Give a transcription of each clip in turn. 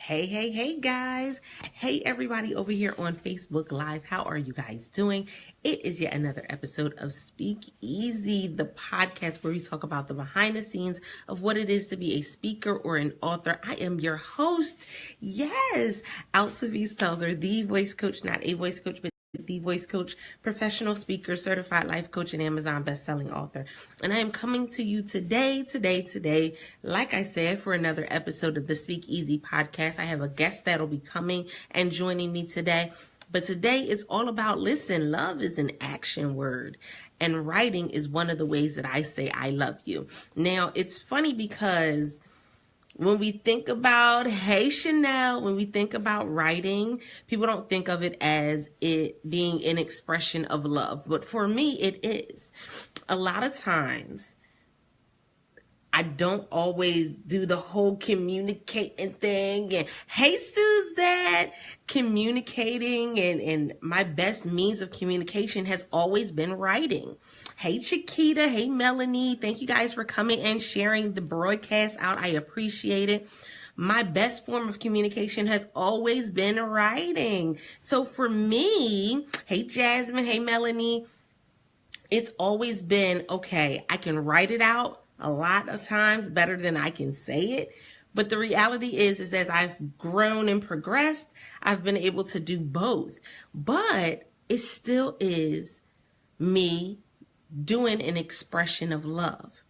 Hey guys. Hey everybody over here on Facebook Live. How are you guys doing? It is yet another episode of Speak Easy, the podcast where we talk about the behind the scenes of what it is to be a speaker or an author. I am your host. Yes, Altovise Pelzer, the voice coach, not a voice coach, but the voice coach, professional speaker, certified life coach, and Amazon best-selling author. And I am coming to you today, like I said, for another episode of the Speak Easy podcast. I have a guest that'll be coming and joining me today. But today is all about, listen, love is an action word. And writing is one of the ways that I say I love you. Now, it's funny because when we think about, hey, Chanel, when we think about writing, people don't think of it as it being an expression of love. But for me, it is. A lot of times, I don't always do the whole communicating thing. And hey, Suzette, communicating and my best means of communication has always been writing. Hey, Chiquita. Hey, Melanie. Thank you guys for coming and sharing the broadcast out. I appreciate it. My best form of communication has always been writing. So for me, hey, Jasmine. Hey, Melanie. It's always been, okay, I can write it out a lot of times better than I can say it. But the reality is as I've grown and progressed, I've been able to do both. But it still is me doing an expression of love.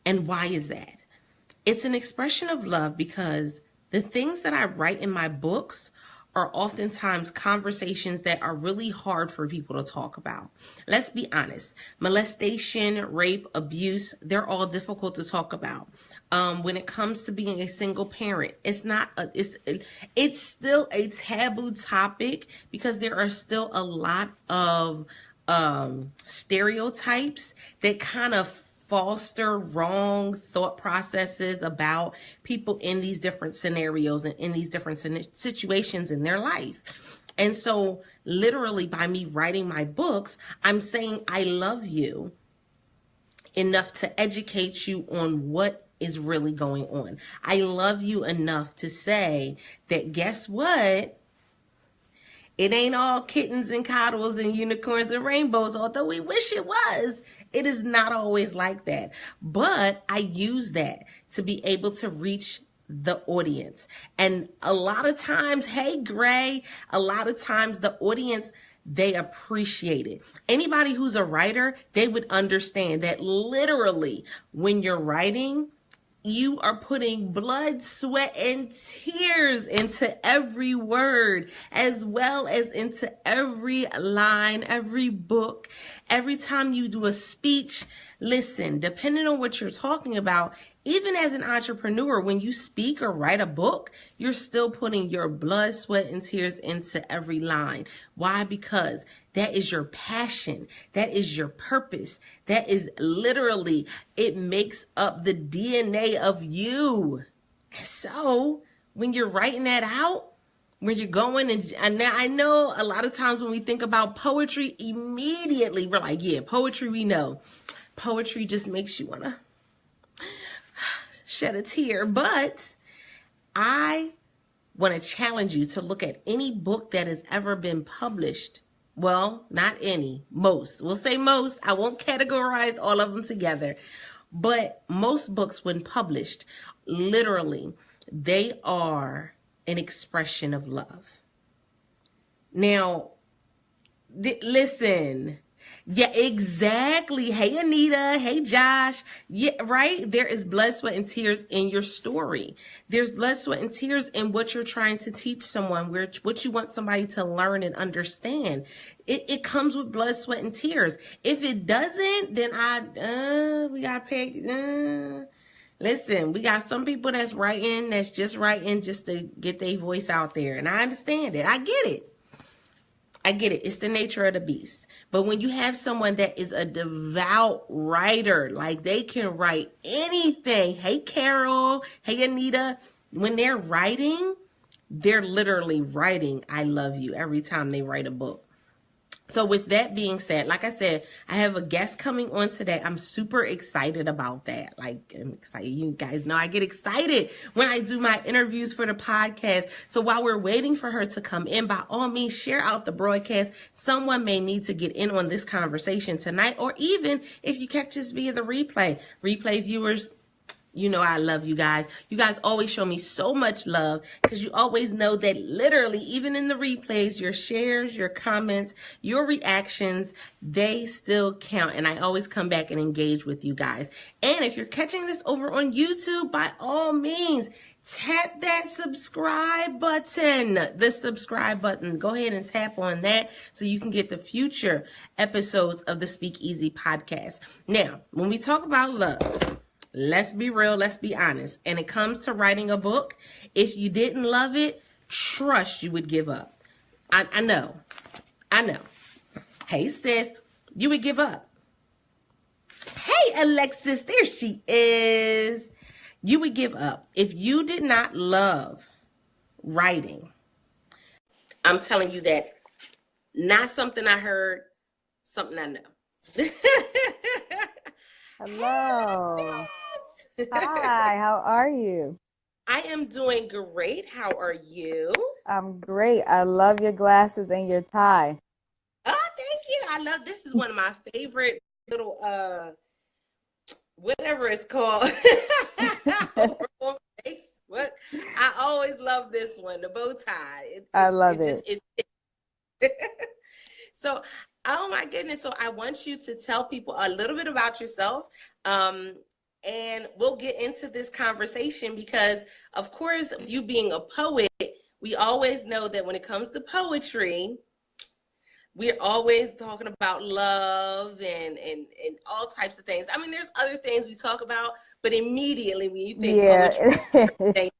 And why is that? It's an expression of love because the things that I write in my books are oftentimes conversations that are really hard for people to talk about. Let's be honest. Molestation, rape, abuse, they're all difficult to talk about. When it comes to being a single parent, it's still a taboo topic because there are still a lot of stereotypes that kind of foster wrong thought processes about people in these different scenarios and in these different situations in their life. And so literally by me writing my books, I'm saying I love you enough to educate you on what is really going on. I love you enough to say that guess what? It ain't all kittens and coddles and unicorns and rainbows, although we wish it was. It is not always like that. But I use that to be able to reach the audience. And a lot of times, hey, Gray, a lot of times the audience, they appreciate it. Anybody who's a writer, they would understand that literally when you're writing, you are putting blood, sweat, and tears into every word, as well as into every line, every book. Every time you do a speech, listen, depending on what you're talking about, even as an entrepreneur, when you speak or write a book, you're still putting your blood, sweat, and tears into every line. Why? Because that is your passion. That is your purpose. That is literally, it makes up the DNA of you. So when you're writing that out, when you're going, and now I know a lot of times when we think about poetry, immediately we're like, yeah, poetry, we know. Poetry just makes you want to shed a tear, but I want to challenge you to look at any book that has ever been published. Well, not any, most. We'll say most. I won't categorize all of them together, but most books when published, literally, they are an expression of love. Now, listen. Yeah, exactly. Hey, Anita. Hey, Josh. Yeah, right? There is blood, sweat, and tears in your story. There's blood, sweat, and tears in what you're trying to teach someone, what you want somebody to learn and understand. It comes with blood, sweat, and tears. If it doesn't, then we got to pay. Listen, we got some people that's just writing just to get their voice out there. And I understand it. I get it. It's the nature of the beast. But when you have someone that is a devout writer, like they can write anything. Hey, Carol. Hey, Anita. When they're writing, they're literally writing, I love you every time they write a book. So with that being said, like I said, I have a guest coming on today. I'm super excited about that. Like, I'm excited. You guys know I get excited when I do my interviews for the podcast. So while we're waiting for her to come in, by all means, share out the broadcast. Someone may need to get in on this conversation tonight, or even if you catch this via the replay viewers, you know I love you guys. You guys always show me so much love because you always know that literally, even in the replays, your shares, your comments, your reactions, they still count. And I always come back and engage with you guys. And if you're catching this over on YouTube, by all means, tap that subscribe button. The subscribe button. Go ahead and tap on that so you can get the future episodes of the Speak Easy podcast. Now, when we talk about love, let's be real, let's be honest. And it comes to writing a book, if you didn't love it, trust you would give up. I know. Hey, sis, you would give up. Hey, Alexis, there she is. You would give up. If you did not love writing, I'm telling you that, not something I heard, something I know. Hello. Hi, how are you? I am doing great. How are you? I'm great. I love your glasses and your tie. Oh, thank you. I love this. Is one of my favorite little whatever it's called. Over on Facebook. I always love this one, the bow tie. I love it. So, oh my goodness. So I want you to tell people a little bit about yourself. And we'll get into this conversation because, of course, you being a poet, we always know that when it comes to poetry, we're always talking about love and all types of things. I mean, there's other things we talk about, but immediately when you think poetry,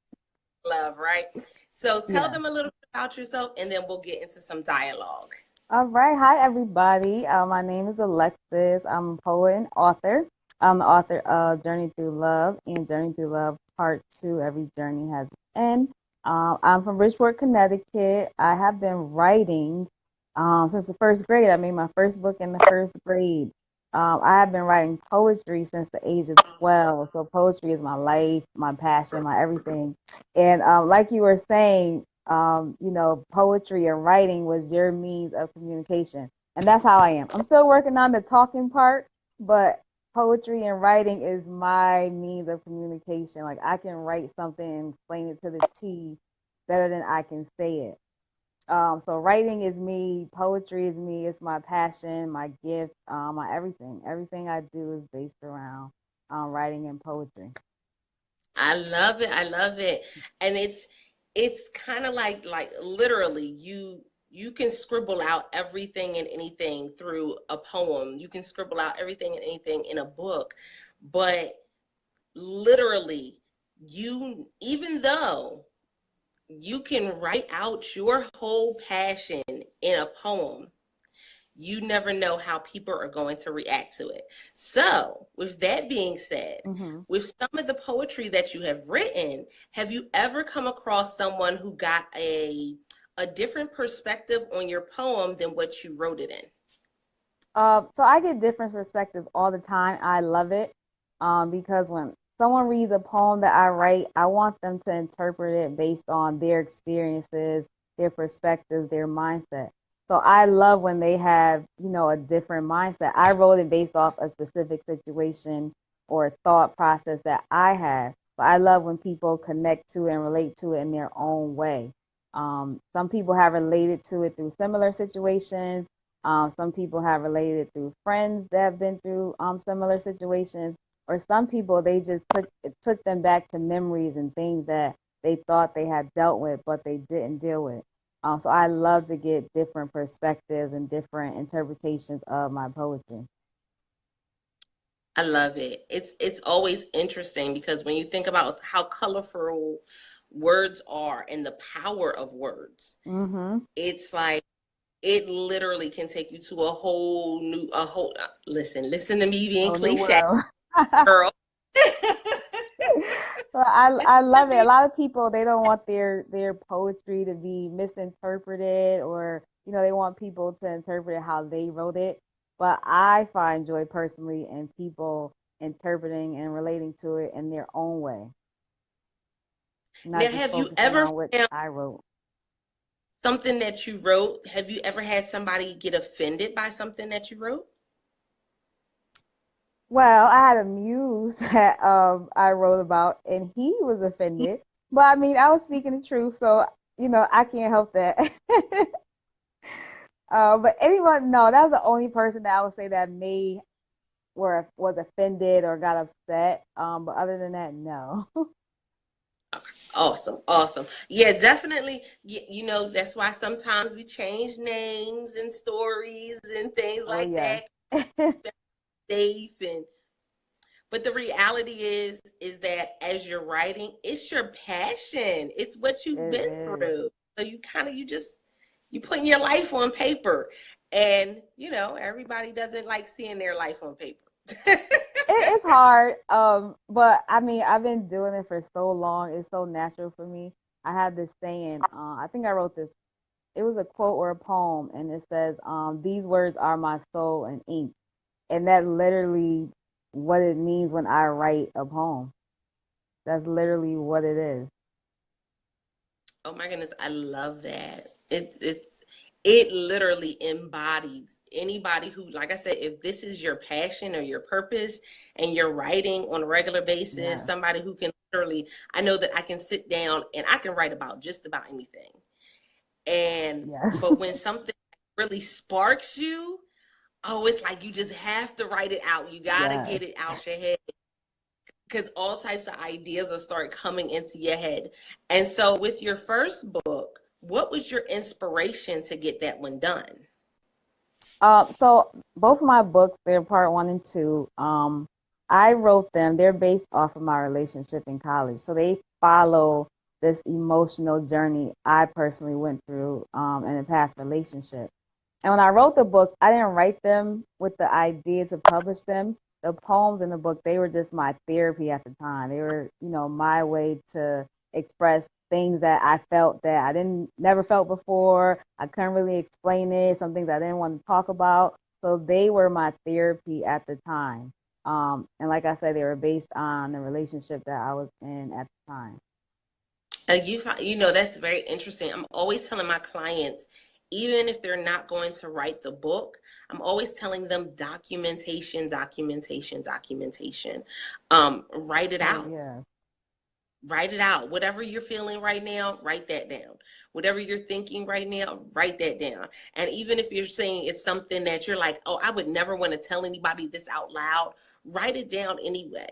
love, right? So tell them a little bit about yourself, and then we'll get into some dialogue. All right. Hi, everybody. My name is Alexis. I'm a poet and author. I'm the author of Journey Through Love and Journey Through Love Part 2, Every Journey Has an End. I'm from Bridgeport, Connecticut. I have been writing since the first grade. I made my first book in the first grade. I have been writing poetry since the age of 12. So poetry is my life, my passion, my everything. And like you were saying, poetry and writing was your means of communication. And that's how I am. I'm still working on the talking part, but poetry and writing is my means of communication. Like I can write something and explain it to the T better than I can say it. So writing is me, poetry is me, it's my passion, my gift, my everything. Everything I do is based around writing and poetry. I love it. And it's kind of like literally you can scribble out everything and anything through a poem. You can scribble out everything and anything in a book. But literally, even though you can write out your whole passion in a poem, you never know how people are going to react to it. So with that being said, with some of the poetry that you have written, have you ever come across someone who got a different perspective on your poem than what you wrote it in? So I get different perspectives all the time. I love it because when someone reads a poem that I write, I want them to interpret it based on their experiences, their perspectives, their mindset. So I love when they have, a different mindset. I wrote it based off a specific situation or thought process that I had. But I love when people connect to and relate to it in their own way. Some people have related to it through similar situations. Some people have related through friends that have been through similar situations. Or some people, they just took them back to memories and things that they thought they had dealt with, but they didn't deal with. So I love to get different perspectives and different interpretations of my poetry. I love it. It's always interesting because when you think about how colorful words are and the power of words, it's like it literally can take you to a whole listen to me being cliche, girl. Well, I love it. A lot of people, they don't want their poetry to be misinterpreted or they want people to interpret it how they wrote it. But I find joy personally in people interpreting and relating to it in their own way, Now, not just have you focusing ever on what found I wrote. something that you wrote? Have you ever had somebody get offended by something that you wrote? Well, I had a muse that I wrote about, and he was offended. But I mean, I was speaking the truth, so I can't help that. But anyone, no, that was the only person that I would say that may were was offended or got upset. But other than that, no. Awesome, awesome. Yeah, definitely. You know, that's why sometimes we change names and stories and things Oh like yes, that. Safe and but the reality is that as you're writing, it's your passion. It's what it you've been is. through. So you just you putting your life on paper. And you know, everybody doesn't like seeing their life on paper. It's hard. But I mean, I've been doing it for so long. It's so natural for me. I have this saying. I think I wrote this. It was a quote or a poem, and it says, "These words are my soul and ink," and that literally what it means when I write a poem. That's literally what it is. Oh my goodness, I love that. It literally embodies anybody who, like I said, if this is your passion or your purpose and you're writing on a regular basis, Yeah. somebody who can literally, I know that I can sit down and I can write about just about anything. And Yes. but when something really sparks you, oh, it's like you just have to write it out. You gotta Yes. get it out your head because all types of ideas will start coming into your head. And so, with your first book, what was your inspiration to get that one done? So both of my books, they're part one and two. I wrote them. They're based off of my relationship in college, so they follow this emotional journey I personally went through in a past relationship. And when I wrote the book, I didn't write them with the idea to publish them. The poems in the book, they were just my therapy at the time. They were, my way to express things that I felt that I didn't never felt before. I couldn't really explain it, some things I didn't want to talk about. So they were my therapy at the time. And like I said, they were based on the relationship that I was in at the time. You know, that's very interesting. I'm always telling my clients, even if they're not going to write the book, I'm always telling them documentation, documentation, documentation. Write it Oh out. yeah. Write it out. Whatever you're feeling right now, write that down. Whatever you're thinking right now, write that down. And even if you're saying it's something that you're like, oh, I would never want to tell anybody this out loud, write it down anyway.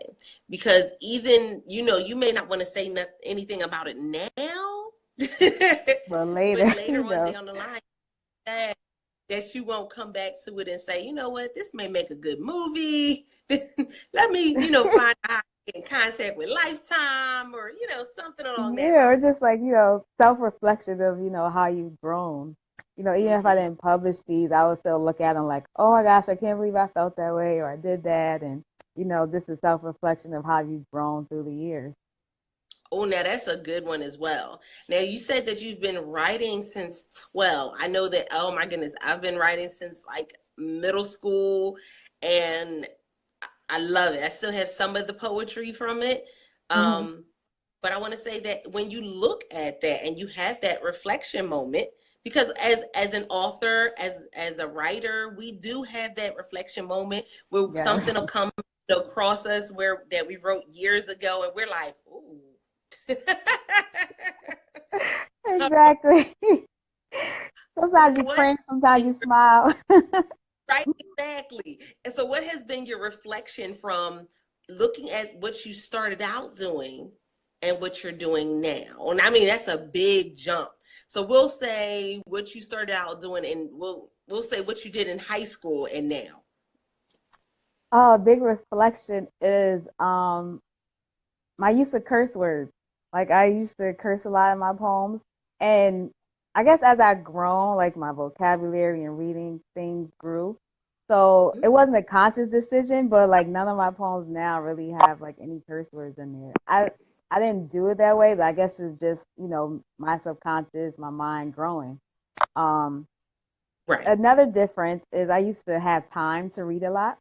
Because even, you know, you may not want to say anything about it now, But but later, later on down the line, that, that you won't come back to it and say, you know what, this may make a good movie. Let me, you know, find out how to get in contact with Lifetime or, you know, something along that yeah, or line. just like, self-reflection of, how you've grown. Even if I Hmm. didn't publish these, I would still look at them like, oh my gosh, I can't believe I felt that way or I did that. And, just a self-reflection of how you've grown through the years. Oh, now that's a good one as well. Now you said that you've been writing since 12. I know that, oh my goodness, I've been writing since like middle school and I love it. I still have some of the poetry from it. Hmm. Um, but I want to say that when you look at that and you have that reflection moment, because as an author, as a writer, we do have that reflection moment where something Yes. will come across us where that we wrote years ago, and we're like, ooh. So Exactly. Sometimes you what cringe, sometimes you smile. right exactly. And so what has been your reflection from looking at what you started out doing and what you're doing now? And I mean that's a big jump. So we'll say what you started out doing and we'll say what you did in high school and now. Oh, a big reflection is my use of curse words. Like I used to curse a lot in my poems, and I guess as I grown, like my vocabulary and reading things grew. So it wasn't a conscious decision, but like none of my poems now really have like any curse words in there. I didn't do it that way, but I guess it's just my subconscious, my mind growing. Um, Right. Another difference is I used to have time to read a lot.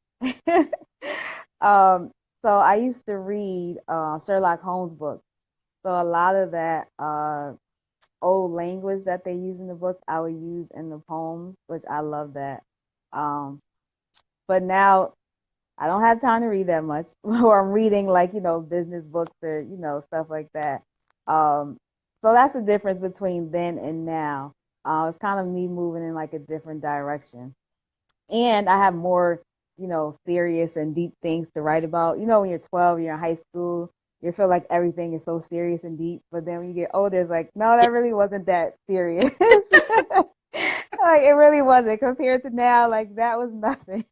um, so I used to read Sherlock Holmes books. So a lot of that old language that they use in the books, I would use in the poems, which I love that. Um, but now I don't have time to read that much, or I'm reading like, business books or, stuff like that. Um, so that's the difference between then and now. It's kind of me moving in like a different direction. And I have more, serious and deep things to write about. When you're 12, you're in high school, you feel like everything is so serious and deep. But then when you get older, it's like, no, that really wasn't that serious. Like, it really wasn't compared to now. Like, that was nothing.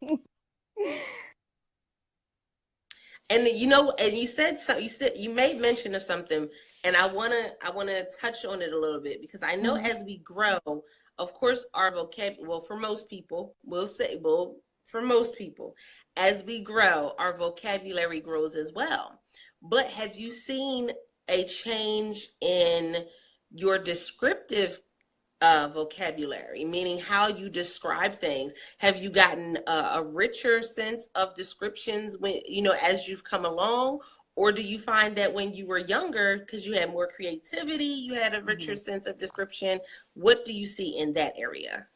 And and you said something. You made mention of something, and I wanna touch on it a little bit because I know Mhm. as we grow, of course, our vocab. Well, for most people, for most people, as we grow, our vocabulary grows as well. But have you seen a change in your descriptive vocabulary, meaning how you describe things? Have you gotten a richer sense of descriptions when as you've come along, or do you find that when you were younger, because you had more creativity, you had a richer Mhm. sense of description? What do you see in that area?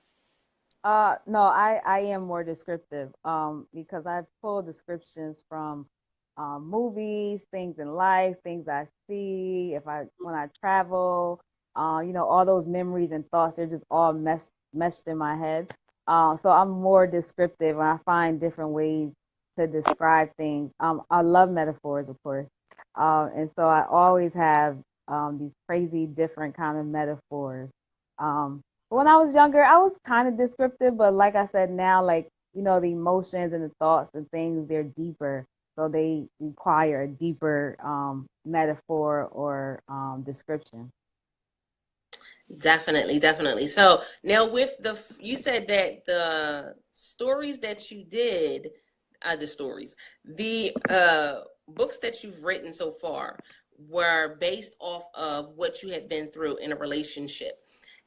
No, I am more descriptive, because I pull descriptions from movies, things in life, things I see, if I when I travel, all those memories and thoughts, they're just all meshed in my head. So I'm more descriptive, and I find different ways to describe things. I love metaphors, of course, and so I always have these crazy different kind of metaphors. Um, when I was younger, I was kind of descriptive, but like I said, now, like, the emotions and the thoughts and things, they're deeper. So they require a deeper metaphor or description. Definitely, definitely. So now with you said that the stories that you did, the stories, the books that you've written so far were based off of what you had been through in a relationship.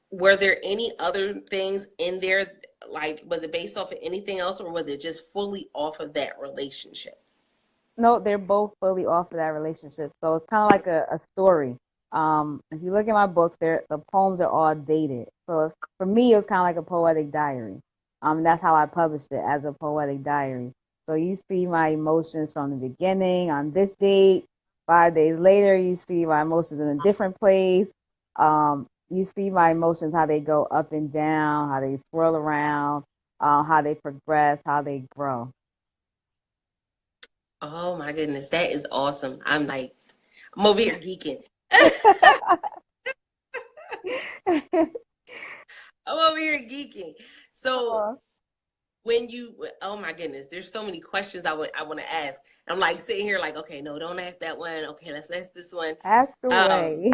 Were there any other things in there? Like, was it based off of anything else, or was it just fully off of that relationship? No, they're both fully off of that relationship. So it's kind of like a story. If you look at my books, the poems are all dated. So for me, it was kind of like a poetic diary. That's how I published it, as a poetic diary. So you see my emotions from the beginning on this date. 5 days later, you see my emotions in a different place. You see my emotions, how they go up and down, how they swirl around, how they progress, how they grow. Oh my goodness, that is awesome. I'm over here geeking. I'm over here geeking. So Oh, when you oh my goodness, there's so many questions I want to ask. I'm like sitting here like, okay, no, don't ask that one. Okay, let's ask this one. ask Um away.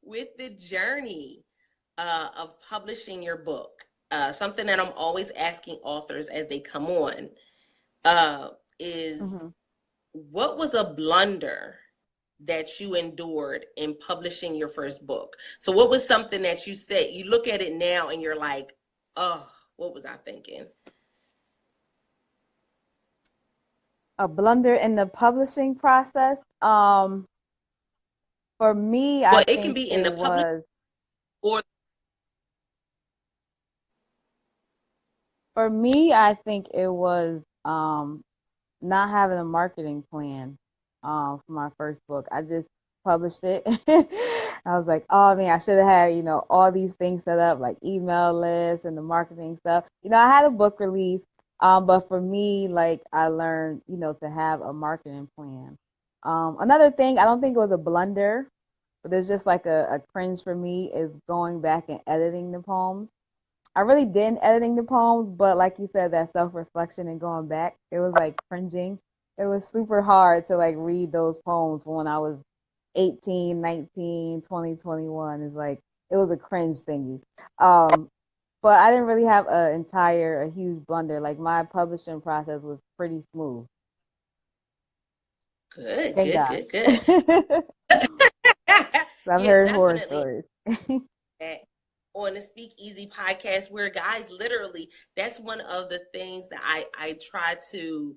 with the journey of publishing your book, something that I'm always asking authors as they come on, uh, is Mhm. what was a blunder that you endured in publishing your first book? So what was something that you said, you look at it now and you're like, oh, what was I thinking? A blunder in the publishing process. For me, I Well, it can think be in it the public was or for me, I think it was not having a marketing plan for my first book. I just published it. I was like, oh man, I should have had, all these things set up, like email lists and the marketing stuff. I had a book release, but for me, like, I learned, to have a marketing plan. Another thing, I don't think it was a blunder, but there's just like a cringe for me is going back and editing the poems. I really didn't editing the poems, but like you said, that self reflection and going back, it was like cringing. It was super hard to like read those poems when I was 18, 19, 20, 21. It's like it was a cringe thingy. Um, but I didn't really have a huge blunder. Like, my publishing process was pretty smooth. good, Thank good, God. good, good. I've Yeah, heard horror definitely. stories. on the Speak Easy podcast, where guys, literally, that's one of the things that I try to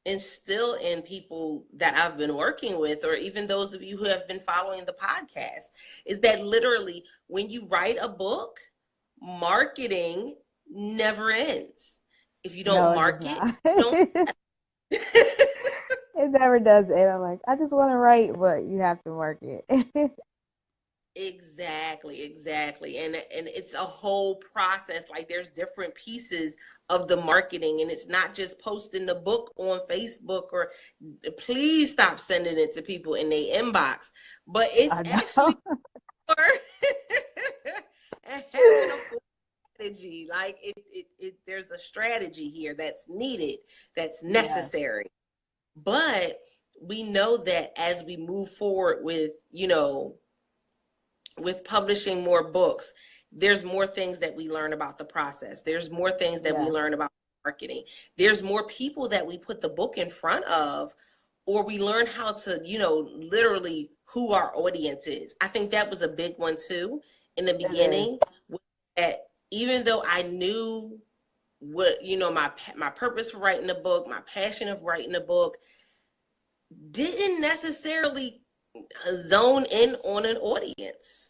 instill in people that I've been working with, or even those of you who have been following the podcast, is that literally when you write a book, marketing never ends. If you don't No, it does market, not. you don't. It never does it. I'm like, I just want to write, but you have to work it. Exactly, exactly. And it's a whole process. Like there's different pieces of the marketing, and it's not just posting the book on Facebook, or please stop sending it to people in their inbox, but it's I actually know. more and having a full strategy. Like there's a strategy here that's needed, that's Yes, necessary. But we know that as we move forward with, with publishing more books, there's more things that we learn about the process. There's more things that we yes, learn about marketing. There's more people that we put the book in front of, or we learn how to, literally who our audience is. I think that was a big one too in the it is. beginning, that even though I knew what, my purpose for writing a book, my passion of writing a book, didn't necessarily zone in on an audience.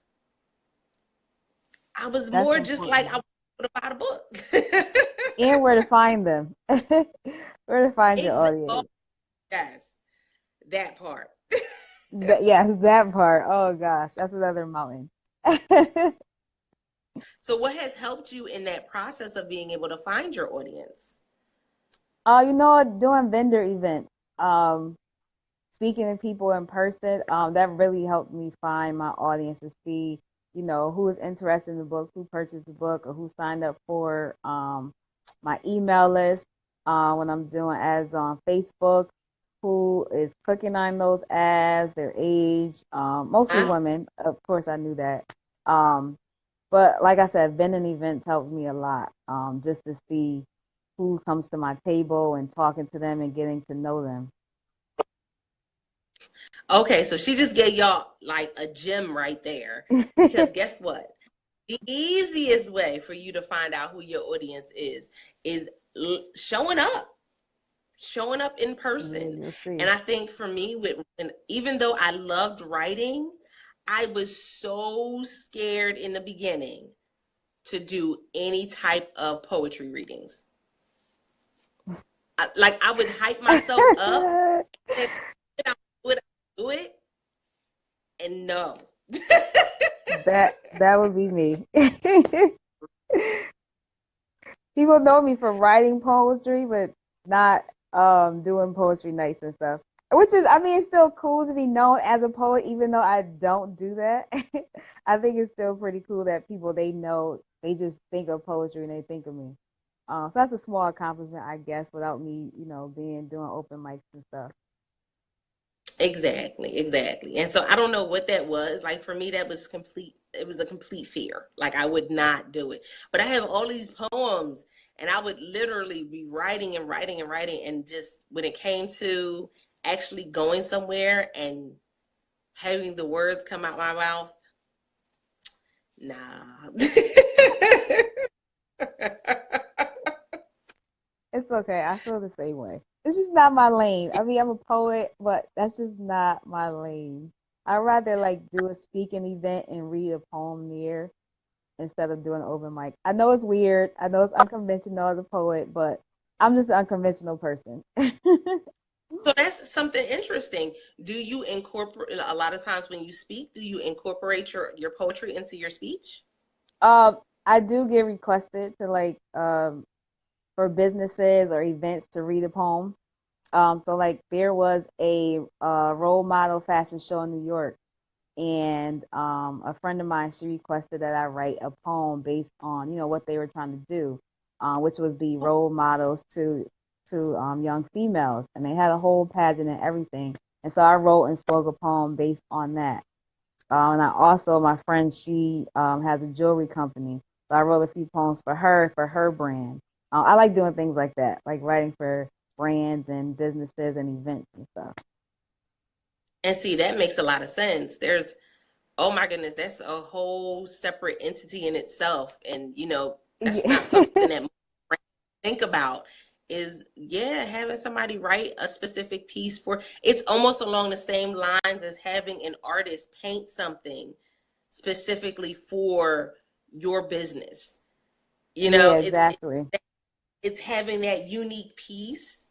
I was That's more just like, I important. want to buy the book. And where to find them. Where to find your Exactly. Oh, audience. yes, that part. Yes, that part. Oh gosh, that's another mountain. So what has helped you in that process of being able to find your audience? Doing vendor events, speaking to people in person, that really helped me find my audience to see, who is interested in the book, who purchased the book, or who signed up for my email list when I'm doing ads on Facebook, who is clicking on those ads, their age, mostly Huh? women. Of course, I knew that. Um, but like I said, vending events helped me a lot, just to see who comes to my table and talking to them and getting to know them. Okay, so she just gave y'all like a gem right there. Because guess what? The easiest way for you to find out who your audience is showing up in Yeah, person. you'll And see. I think for me, even though I loved writing, I was so scared in the beginning to do any type of poetry readings. I would hype myself up and would I do it? And no. That would be me. People know me for writing poetry, but not doing poetry nights and stuff. Which is, I mean, it's still cool to be known as a poet, even though I don't do that. I think it's still pretty cool that people they know they just think of poetry and they think of me. So that's a small accomplishment, I guess, without me, being doing open mics and stuff. Exactly, exactly. And so I don't know what that was. Like for me, that was complete. It was a complete fear. Like I would not do it. But I have all these poems, and I would literally be writing and writing and writing. And just when it came to actually going somewhere and having the words come out my mouth, nah. It's okay. I feel the same way. It's just not my lane. I mean, I'm a poet, but that's just not my lane. I'd rather like do a speaking event and read a poem there instead of doing an open mic. I know it's weird. I know it's unconventional as a poet, but I'm just an unconventional person. So that's something interesting. Do you incorporate a lot of times when you speak? Do you incorporate your poetry into your speech? I do get requested to like for businesses or events to read a poem. So like there was a role model fashion show in New York, and a friend of mine, she requested that I write a poem based on what they were trying to do, which was be role models to young females, and they had a whole pageant and everything. And so I wrote and spoke a poem based on that. And I also, my friend, she has a jewelry company, so I wrote a few poems for her brand. I like doing things like that, like writing for brands and businesses and events and stuff. And see, that makes a lot of sense. There's Oh my goodness, that's a whole separate entity in itself. And that's Yeah. not something that most think about is having somebody write a specific piece for it's almost along the same lines as having an artist paint something specifically for your business. Yeah, It's exactly. it's having that unique piece,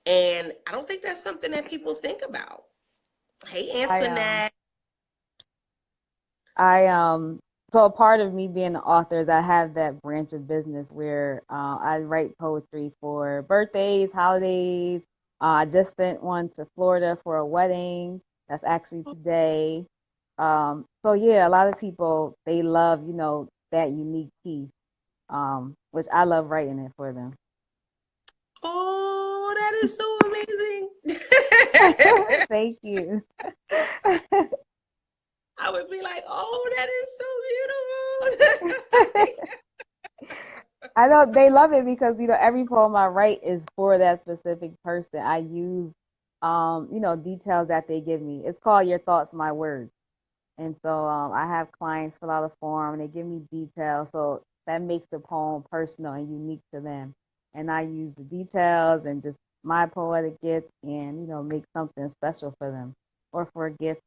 and I don't think that's something that people think about. Hey, I um Antoinette. I so a part of me being an author is I have that branch of business where I write poetry for birthdays, holidays. I just sent one to Florida for a wedding. That's actually today. So yeah, a lot of people they love, that unique piece. Which I love writing it for them. Oh, that is so amazing. Thank you. I would be like, oh, that is so beautiful. I know they love it because every poem I write is for that specific person. I use details that they give me. It's called Your Thoughts, My Words. And so I have clients fill out a form and they give me details. So that makes the poem personal and unique to them. And I use the details and just my poetic gift and make something special for them or for a gift.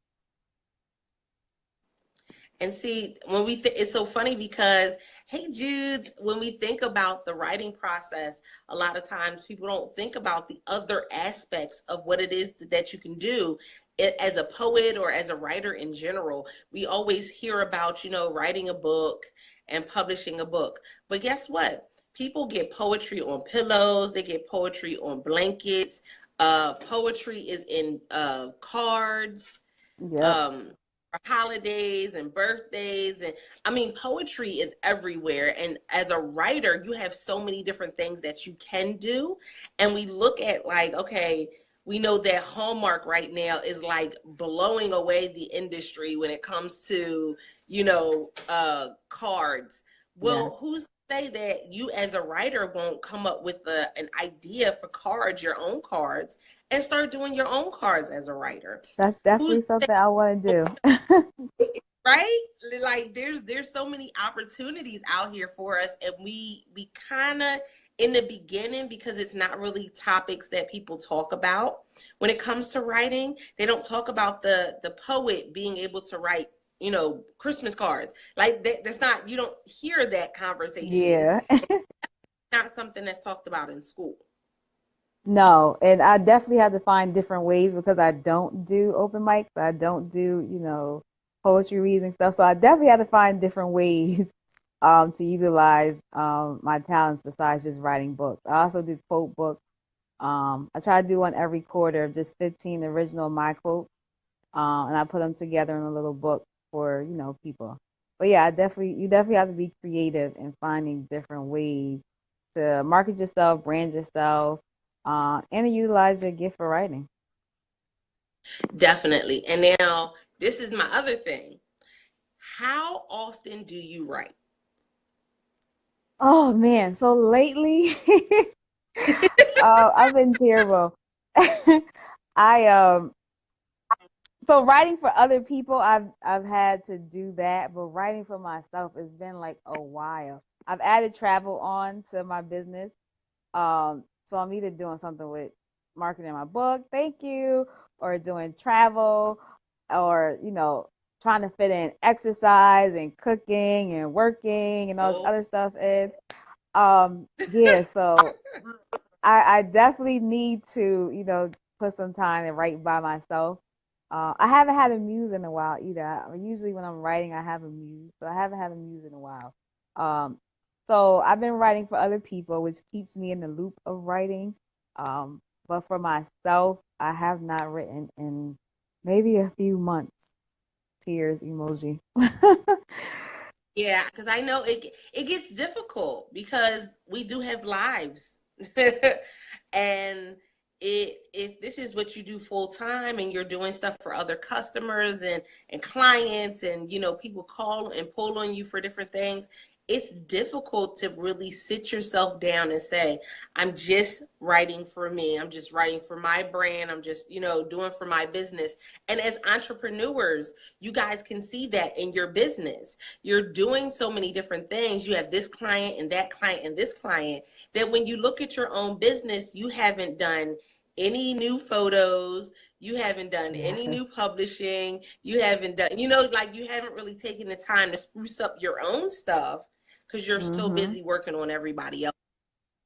And see, when it's so funny because, hey, Jude, when we think about the writing process, a lot of times people don't think about the other aspects of what it is that you can do as a poet or as a writer in general. We always hear about, writing a book and publishing a book. But guess what? People get poetry on pillows, they get poetry on blankets. Poetry is in cards. Yep. Um, holidays and birthdays, and I mean poetry is everywhere, and as a writer you have so many different things that you can do. And we look at like, okay, we know that Hallmark right now is like blowing away the industry when it comes to cards. Yeah. Well, who's to say that you as a writer won't come up with an idea for cards, your own cards, and start doing your own cards as a writer? That's Who's definitely something I want to do. right? Like there's so many opportunities out here for us, and we kind of in the beginning, because it's not really topics that people talk about when it comes to writing. They don't talk about the poet being able to write Christmas cards. Like that's not, you don't hear that conversation. Yeah. Not something that's talked about in school. No, and I definitely have to find different ways because I don't do open mics. I don't do, poetry reading stuff. So I definitely have to find different ways to utilize my talents besides just writing books. I also do quote books. I try to do one every quarter of just 15 original my quotes, and I put them together in a little book for, people. But yeah, you definitely have to be creative in finding different ways to market yourself, brand yourself, and utilize your gift for writing. Definitely. And now this is my other thing. How often do you write? Oh man, so lately, I've been terrible. I so writing for other people, I've had to do that, but writing for myself, it's been like a while. I've added travel on to my business. So I'm either doing something with marketing my book, thank you, or doing travel, or trying to fit in exercise and cooking and working and all this Oh, other stuff in. Yeah, so I definitely need to, put some time and write by myself. I haven't had a muse in a while either. Usually when I'm writing, I have a muse, so I haven't had a muse in a while. Um, so I've been writing for other people, which keeps me in the loop of writing. But for myself, I have not written in maybe a few months. Tears emoji. yeah, because I know it gets difficult because we do have lives, and if this is what you do full time and you're doing stuff for other customers and clients, and people call and pull on you for different things, it's difficult to really sit yourself down and say, I'm just writing for me. I'm just writing for my brand. I'm just, doing for my business. And as entrepreneurs, you guys can see that in your business. You're doing so many different things. You have this client and that client and this client, that when you look at your own business, you haven't done any new photos. You haven't done any new publishing. You haven't done, like you haven't really taken the time to spruce up your own stuff because you're so busy working on everybody else.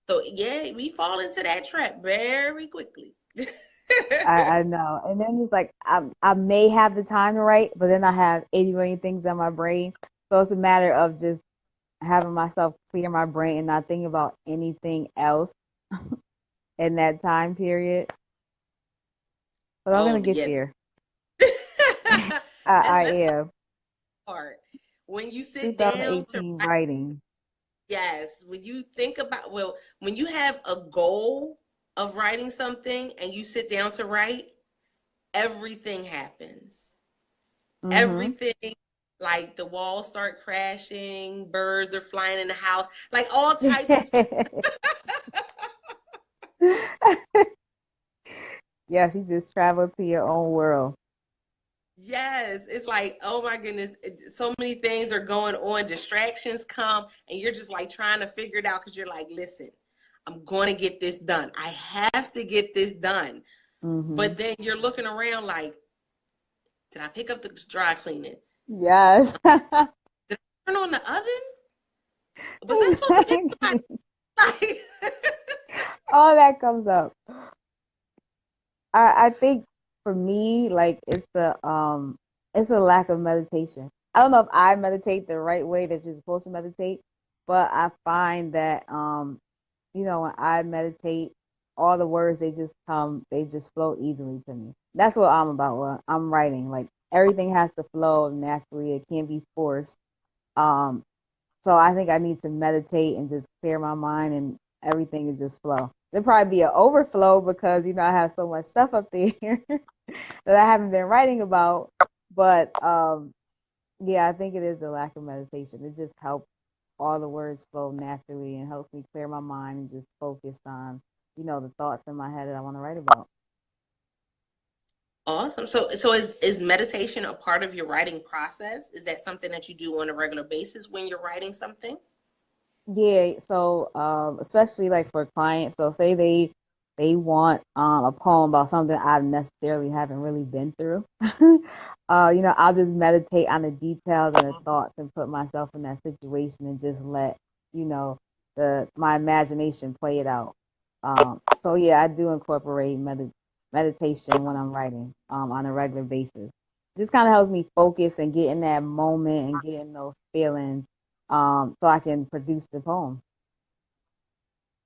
So yeah, we fall into that trap very quickly. I know. And then it's like I may have the time to write, but then I have 80 million things on my brain. So it's a matter of just having myself clear my brain and not thinking about anything else in that time period. But I'm Oh gonna get yeah. there. I That's the am. part. When you sit down to 2018 write, writing. yes, when you think about, when you have a goal of writing something and you sit down to write, everything happens. Mm-hmm. Everything, like the walls start crashing, birds are flying in the house, like all types of stuff. Yes, you just travel to your own world. Yes, it's like, oh my goodness, so many things are going on, distractions come, and you're just like trying to figure it out because you're like, listen, I'm going to get this done. I have to get this done. Mm-hmm. But then you're looking around like, did I pick up the dry cleaning? Yes. Did I turn on the oven? Was I supposed to pick up Exactly. my All that comes up. I think for me, like it's a lack of meditation. I don't know if I meditate the right way that you're supposed to meditate, but I find that when I meditate, all the words they just flow easily to me. That's what I'm about when I'm writing. Like everything has to flow naturally. It can't be forced. Um, so I think I need to meditate and just clear my mind and everything will just flow. There'll probably be an overflow because I have so much stuff up there that I haven't been writing about. But yeah, I think it is the lack of meditation. It just helps all the words flow naturally and helps me clear my mind and just focus on, the thoughts in my head that I want to write about. Awesome. So is meditation a part of your writing process? Is that something that you do on a regular basis when you're writing something? Yeah, so especially like for clients, so say they want a poem about something I necessarily haven't really been through. I'll just meditate on the details and the thoughts and put myself in that situation and just let, you know, the my imagination play it out. So yeah, I do incorporate meditation when I'm writing on a regular basis. This kind of helps me focus and get in that moment and get in those feelings so I can produce the poem.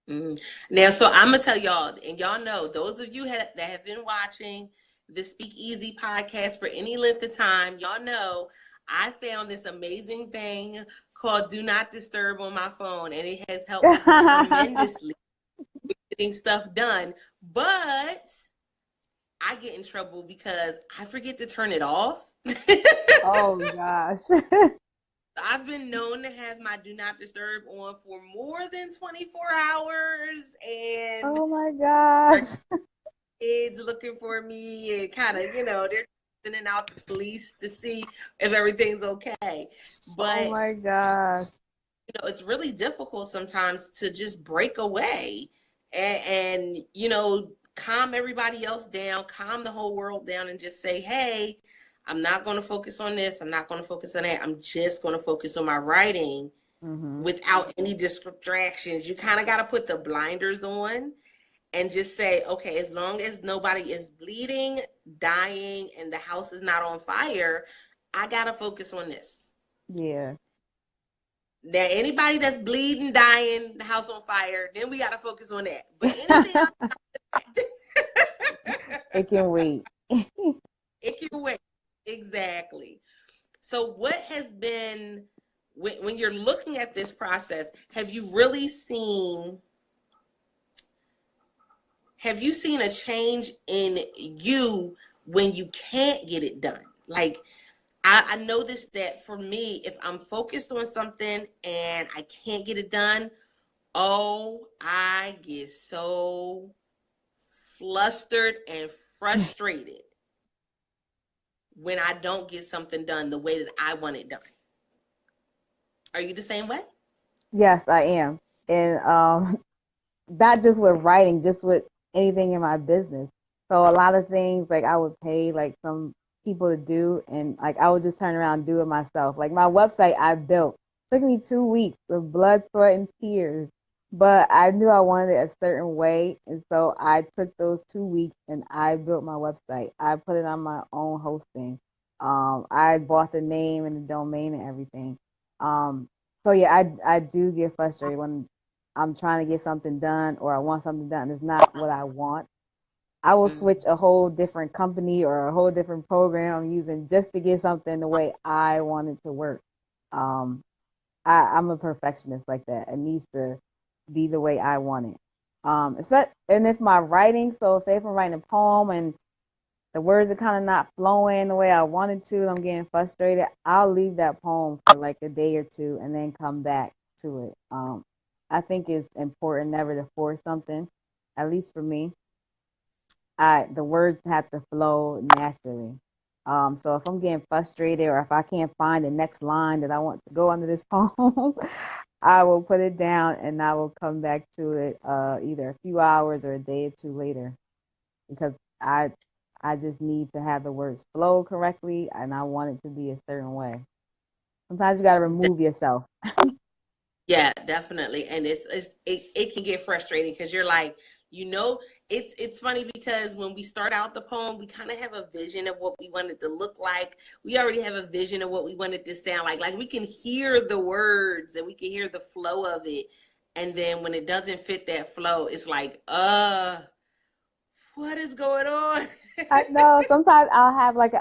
Mm. Now, so I'm gonna tell y'all, and y'all know, those of you that have been watching the Speak Easy podcast for any length of time, y'all know I found this amazing thing called Do Not Disturb on my phone, and it has helped me tremendously getting stuff done. But I get in trouble because I forget to turn it off. Oh gosh. I've been known to have my do not disturb on for more than 24 hours, and Oh my gosh. kids looking for me and kind of, they're sending out the police to see if everything's okay. Oh But, my gosh. it's really difficult sometimes to just break away and calm everybody else down, calm the whole world down, and just say, hey, I'm not going to focus on this. I'm not going to focus on that. I'm just going to focus on my writing Mm-hmm. without any distractions. You kind of got to put the blinders on and just say, okay, as long as nobody is bleeding, dying, and the house is not on fire, I got to focus on this. Yeah. Now, anybody that's bleeding, dying, the house on fire, then we got to focus on that. But anything else, It can wait. it can wait. Exactly. So what has been, when you're looking at this process, have you seen a change in you when you can't get it done? Like, I noticed that for me, if I'm focused on something and I can't get it done, oh, I get so flustered and frustrated when I don't get something done the way that I want it done. Are you the same way? Yes, I am. And not just with writing, just with anything in my business. So a lot of things like I would pay like some people to do, and like I would just turn around and do it myself. Like my website I built took me 2 weeks of blood, sweat, and tears, but I knew I wanted it a certain way, and so I took those 2 weeks and I built my website. I put it on my own hosting. I bought the name and the domain and everything. So yeah, I do get frustrated when I'm trying to get something done or I want something done. It's not what I want. I will Mm. switch a whole different company or a whole different program I'm using just to get something the way I want it to work. Um, I'm a perfectionist like that. It needs to be the way I want it. And if my writing, so say if I'm writing a poem and the words are kind of not flowing the way I wanted to, I'm getting frustrated, I'll leave that poem for like a day or two and then come back to it. I think it's important never to force something, at least for me. The words have to flow naturally. So if I'm getting frustrated or if I can't find the next line that I want to go under this poem, I will put it down and I will come back to it either a few hours or a day or two later because I I just need to have the words flow correctly and I want it to be a certain way. Sometimes you got to remove yourself. Yeah, definitely. And it can get frustrating because you're like, it's funny because when we start out the poem, we kind of have a vision of what we want it to look like. We already have a vision of what we want it to sound like. Like we can hear the words and we can hear the flow of it. And then when it doesn't fit that flow, it's like, what is going on? I know sometimes I'll have like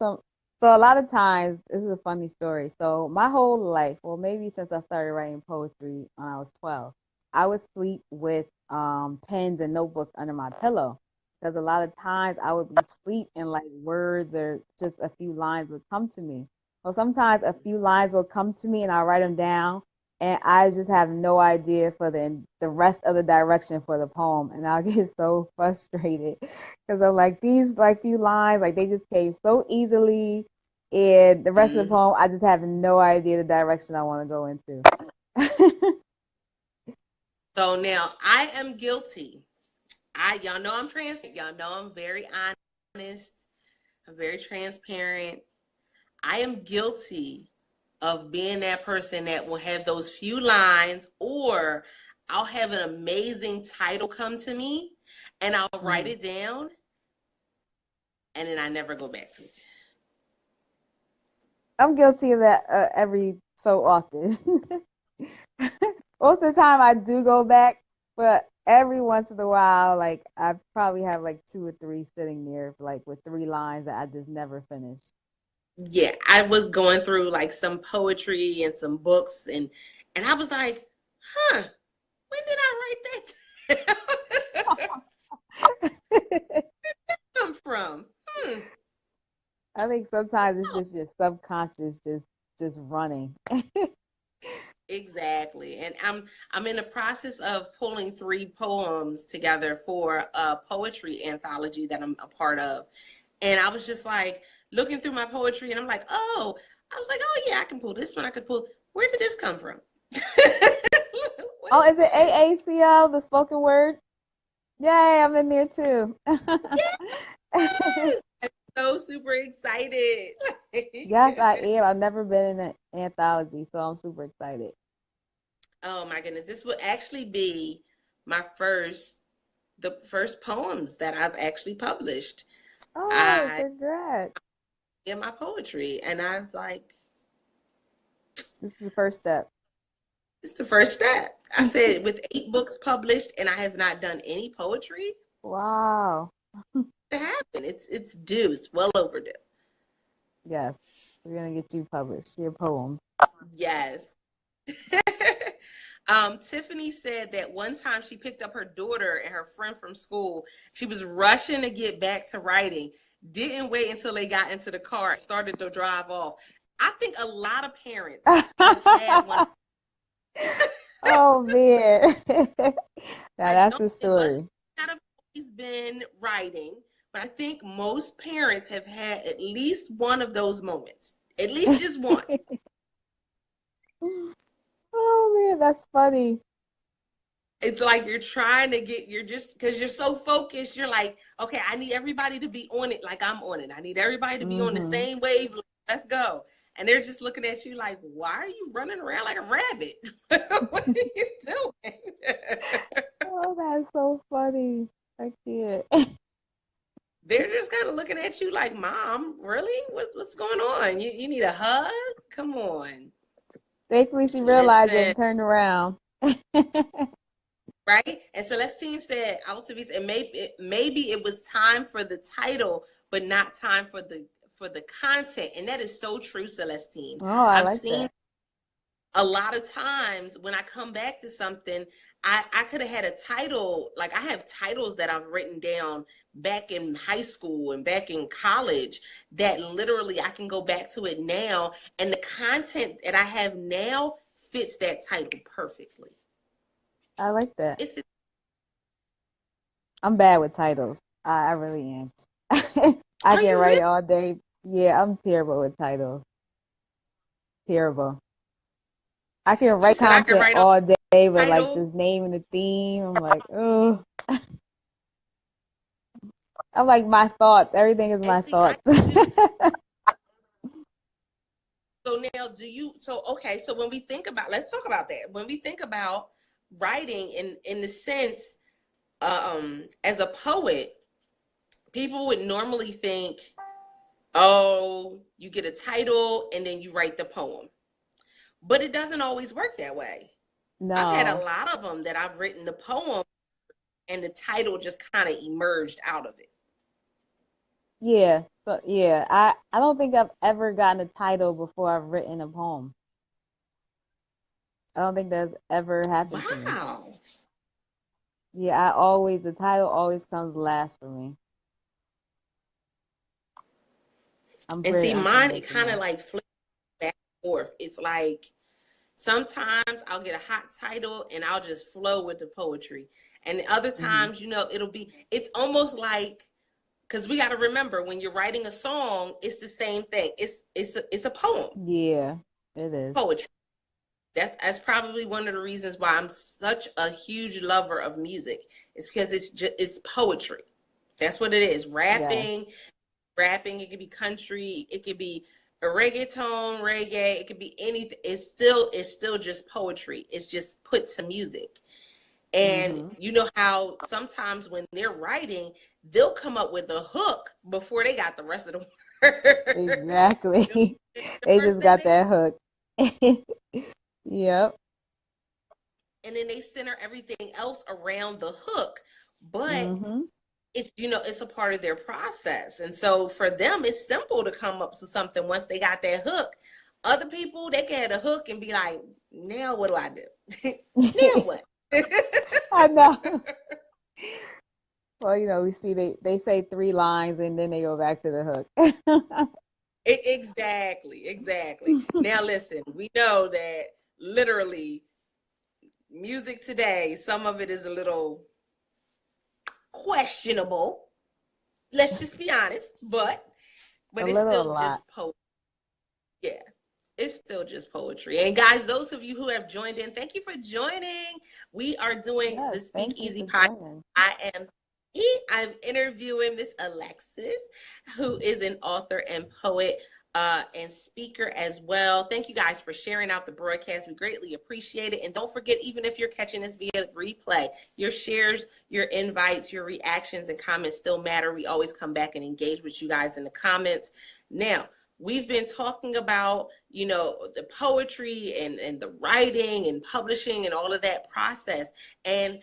so a lot of times this is a funny story. So my whole life, well maybe since I started writing poetry when I was 12, I would sleep with pens and notebooks under my pillow because a lot of times I would be asleep and like words or just a few lines would come to me. Well, sometimes a few lines will come to me and I'll write them down and I just have no idea for the rest of the direction for the poem and I'll get so frustrated because I'm like these like few lines like they just came so easily, and the rest of the Mhm. poem I just have no idea the direction I want to go into. So now I am guilty. Y'all know I'm transparent. Y'all know I'm very honest. I'm very transparent. I am guilty of being that person that will have those few lines, or I'll have an amazing title come to me and I'll write Mhm. it down and then I never go back to it. I'm guilty of that every so often. Most of the time I do go back, but every once in a while, like I probably have like two or three sitting there, like with three lines that I just never finished. Yeah, I was going through like some poetry and some books and I was like, huh, when did I write that come from? Hmm. I think sometimes it's just your subconscious just running. Exactly. And I'm in the process of pulling three poems together for a poetry anthology that I'm a part of. And I was just like looking through my poetry and I'm like, oh, I was like, oh yeah, I can pull this one. I could pull. Where did this come from? What Oh, is is it this? AACL, the spoken word? Yay, I'm in there too. Yes. I'm so super excited. Yes, I am. I've never been in an anthology, so I'm super excited. Oh my goodness. This will actually be my first the first poems that I've actually published. Oh, I congrats. in my poetry. And I was like, This is the first step. it's the first step. I said, with 8 books published and I have not done any poetry Wow. to happen. It's due. It's well overdue. Yes, we're gonna get you published. Your poem. Yes. Tiffany said that one time she picked up her daughter and her friend from school. She was rushing to get back to writing. didn't wait until they got into the car, started to drive off. I think a lot of parents have had one. Oh man. Now I that's don't, the it must story. not have always been writing, but I think most parents have had at least one of those moments, at least just one. Oh man, that's funny. It's like you're trying to get, you're just, because you're so focused, you're like, okay, I need everybody to be on it like I'm on it. I need everybody to be on the Mm-hmm. same wave. Let's go. And they're just looking at you like, why are you running around like a rabbit? What are you doing? Oh, that's so funny. I can't. They're just kind of looking at you like, Mom, really? What's going on? You need a hug? Come on. Thankfully, she realized it Listen. and turned around. Right? And Celestine said, Altovise, and maybe it was time for the title, but not time for the content. And that is so true, Celestine. Oh, I I've like seen that. a lot of times when I come back to something, I could have had a title. Like I have titles that I've written down back in high school and back in college that literally I can go back to it now. And the content that I have now fits that title perfectly. I like that. It's I'm bad with titles. I really am. I Are can you write really? all day. Yeah, I'm terrible with titles. Terrible. I can She write said I could content write a all day, but like title. this name and the theme, I'm like, oh. I'm like my thoughts. Everything is And my see, I thoughts. can do. So now, okay, so when we think about, let's talk about that. When we think about writing in the sense, as a poet, people would normally think, oh, you get a title and then you write the poem. But it doesn't always work that way. I've had a No. lot of them that I've written the poem and the title just kind of emerged out of it. Yeah. But yeah, I don't think I've ever gotten a title before I've written a poem. I don't think that's ever happened to me. Wow. Yeah, the title always comes last for me. I'm And very see, mine, it kind of unconventional. like flips back and forth. It's like sometimes I'll get a hot title and I'll just flow with the poetry. And other Hmm. times, it's almost like, because we got to remember when you're writing a song, it's the same thing. It's a poem, Yeah, it is. poetry. That's probably one of the reasons why I'm such a huge lover of music. It's because it's poetry. That's what it is. Yes. Rapping. It could be country. It could be a reggaeton, reggae. It could be anything. It's still just poetry. It's just put to music. And Hmm. you know how sometimes when they're writing, they'll come up with a hook before they got the rest of the word. Exactly. The They first just thing got they that hook. Yep. and then they center everything else around the hook. But Hmm. it's a part of their process. And so for them, it's simple to come up with something once they got that hook. Other people, they get a hook and be like, now what do I do? Now what? I know. Well, we see they say three lines and then they go back to the hook. Exactly. Now listen, we know that literally music today, some of it is a little questionable. Let's just be honest, but A it's little, a still lot. just poetry. Yeah, it's still just poetry. And guys, those of you who have joined in, thank you for joining. We are doing the Yes, thank you Speakeasy for podcast. joining. I'm interviewing Miss Alexis, who is an author and poet and speaker as well. Thank you guys for sharing out the broadcast. We greatly appreciate it. And don't forget, even if you're catching this via replay, your shares, your invites, your reactions and comments still matter. We always come back and engage with you guys in the comments. Now, we've been talking about, the poetry and the writing and publishing and all of that process. And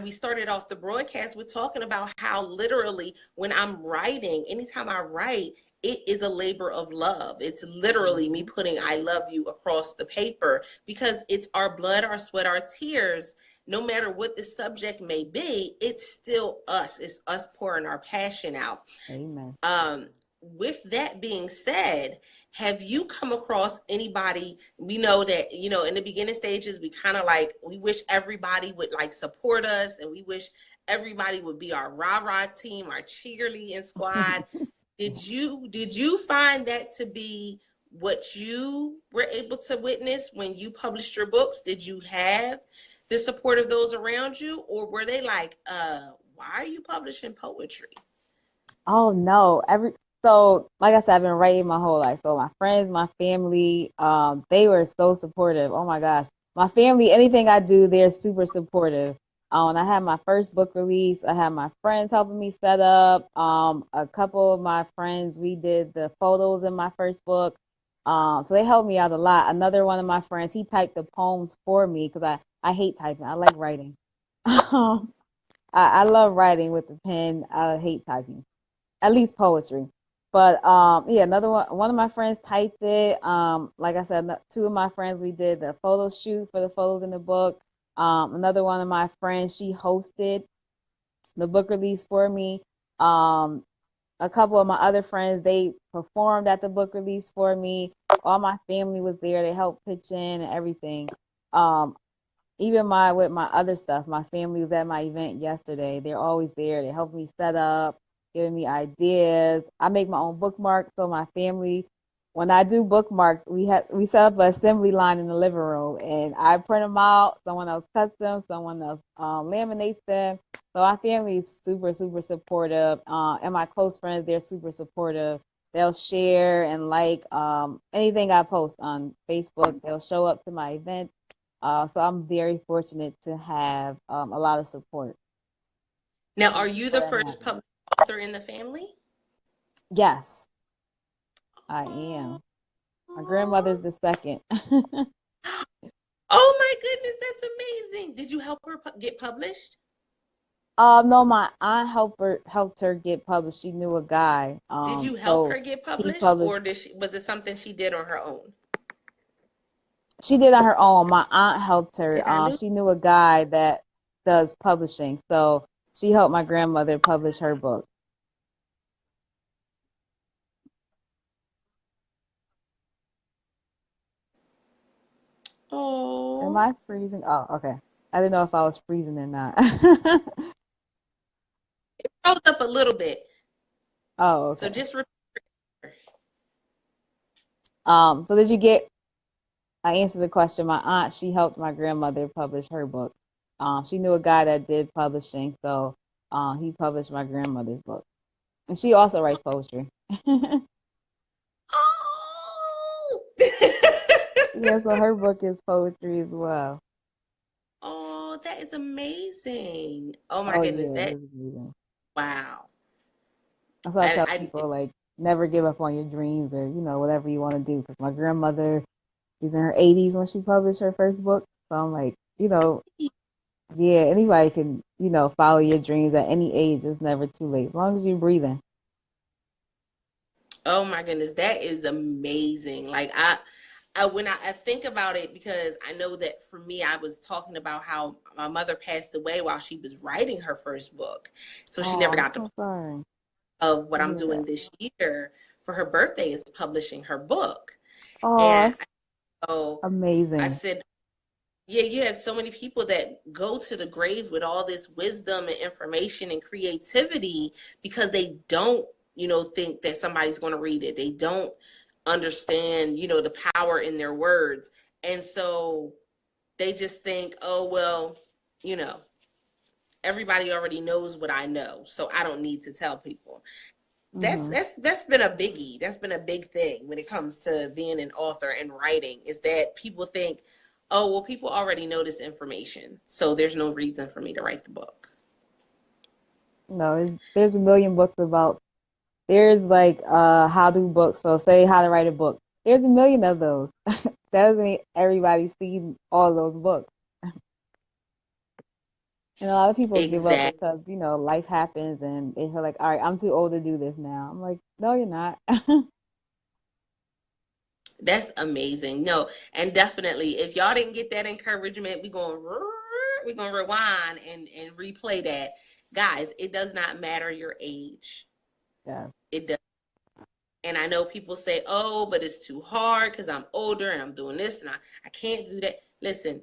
we started off the broadcast with talking about how literally when I'm writing, anytime I write, it is a labor of love. It's literally me Hmm. putting I love you across the paper because it's our blood, our sweat, our tears no matter what the subject may be, it's still us. It's us pouring our passion out. Amen. With that being said, have you come across anybody? We know that, in the beginning stages, we kind of like, we wish everybody would like support us, and we wish everybody would be our rah-rah team, our cheerleading squad. Did you find that to be what you were able to witness when you published your books? Did you have the support of those around you, or were they like, why are you publishing poetry? Oh no. So like I said, I've been writing my whole life. So my friends, my family, they were so supportive. Oh my gosh. My family, anything I do, they're super supportive. When I had my first book release, I had my friends helping me set up. A couple of my friends, we did the photos in my first book. So they helped me out a lot. Another one of my friends, he typed the poems for me because I hate typing. I like writing. I love writing with the pen. I hate typing, at least poetry. But yeah, another one of my friends typed it. Like I said, two of my friends, we did the photo shoot for the photos in the book. Another one of my friends, she hosted the book release for me. A couple of my other friends, they performed at the book release for me. All my family was there. They helped pitch in and everything. Um, Even with my other stuff, my family was at my event yesterday. They're always there. They help me set up, giving me ideas. I make my own bookmarks, so my family, when I do bookmarks, we set up an assembly line in the living room, and I print them out. Someone else cuts them, someone else laminates them. So my family is super, super supportive, and my close friends, they're super supportive. They'll share and like anything I post on Facebook. They'll show up to my events. So I'm very fortunate to have a lot of support. Now, are you the Where I'm first at. published author in the family? Yes, I am. My grandmother's the second. Oh my goodness, that's amazing. Did you help her get published? No, my aunt helped her get published. She knew a guy. Did you help So her get he published, or published. was it something she did on her own? She did on her own. My aunt helped her. Did I lose? She knew a guy that does publishing, so she helped my grandmother publish her book. Am Oh, I freezing? Oh, okay. I didn't know if I was freezing or not. froze up a little bit. Oh, So okay. just repeat. So did you get? I answered the question. My aunt, she helped my grandmother publish her book. She knew a guy that did publishing, so he published my grandmother's book, and she also writes poetry. Oh. Yeah, so her book is poetry as well. Oh, that is amazing. Oh my Oh goodness, yeah, it that is amazing. wow. That's why I I, tell I people like never give up on your dreams or whatever you want to do. Because my grandmother, she's in her 80s when she published her first book, so I'm like, yeah, anybody can follow your dreams at any age. It's never too late as long as you're breathing. Oh my goodness, that is amazing. Like when I think about it, because I know that for me, I was talking about how my mother passed away while she was writing her first book, so she Oh, never I'm got so sorry of what to I'm hear that. doing this year for her birthday is publishing her book, and Oh, so I amazing. said, yeah, you have so many people that go to the grave with all this wisdom and information and creativity because they don't, think that somebody's going to read it. They don't understand, the power in their words. And so they just think, oh, well, you know, everybody already knows what I know, so I don't need to tell people. That's Hmm. that's that's been a biggie. That's been a big thing when it comes to being an author and writing, is that people think, oh, well, people already know this information, so there's no reason for me to write the book. There's a million books about. There's like how to books. So say how to write a book. There's a million of those. That doesn't mean everybody's seen all those books. And a lot of people give up Exactly. because life happens and they feel like, all right, I'm too old to do this now. I'm like, no, you're not. That's amazing. No, and definitely, if y'all didn't get that encouragement, we going. we're gonna rewind and replay that. Guys, it does not matter your age. Yeah. It does. And I know people say, oh, but it's too hard because I'm older and I'm doing this and I can't do that. Listen,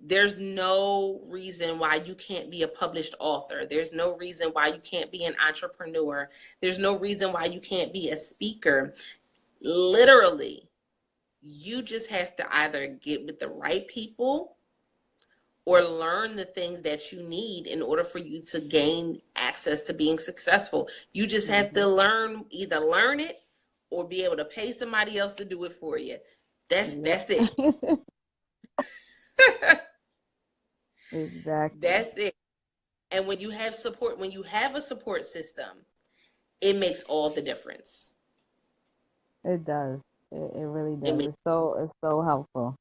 there's no reason why you can't be a published author. There's no reason why you can't be an entrepreneur. There's no reason why you can't be a speaker. Literally, you just have to either get with the right people or learn the things that you need in order for you to gain access to being successful. You just have to either learn it or be able to pay somebody else to do it for you. That's it. Exactly. That's it. And when you have support, when you have a support system, it makes all the difference. It does. It really does. It's so helpful.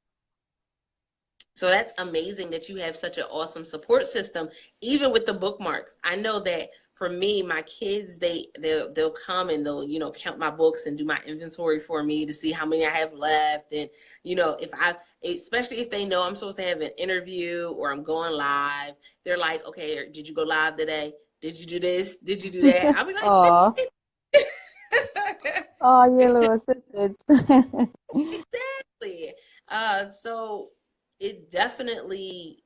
So that's amazing that you have such an awesome support system, even with the bookmarks. I know that for me, my kids, they'll come and they'll, count my books and do my inventory for me to see how many I have left. And, especially if they know I'm supposed to have an interview or I'm going live, they're like, okay, did you go live today? Did you do this? Did you do that? I'll be like, oh, your little assistants. Exactly. So it definitely,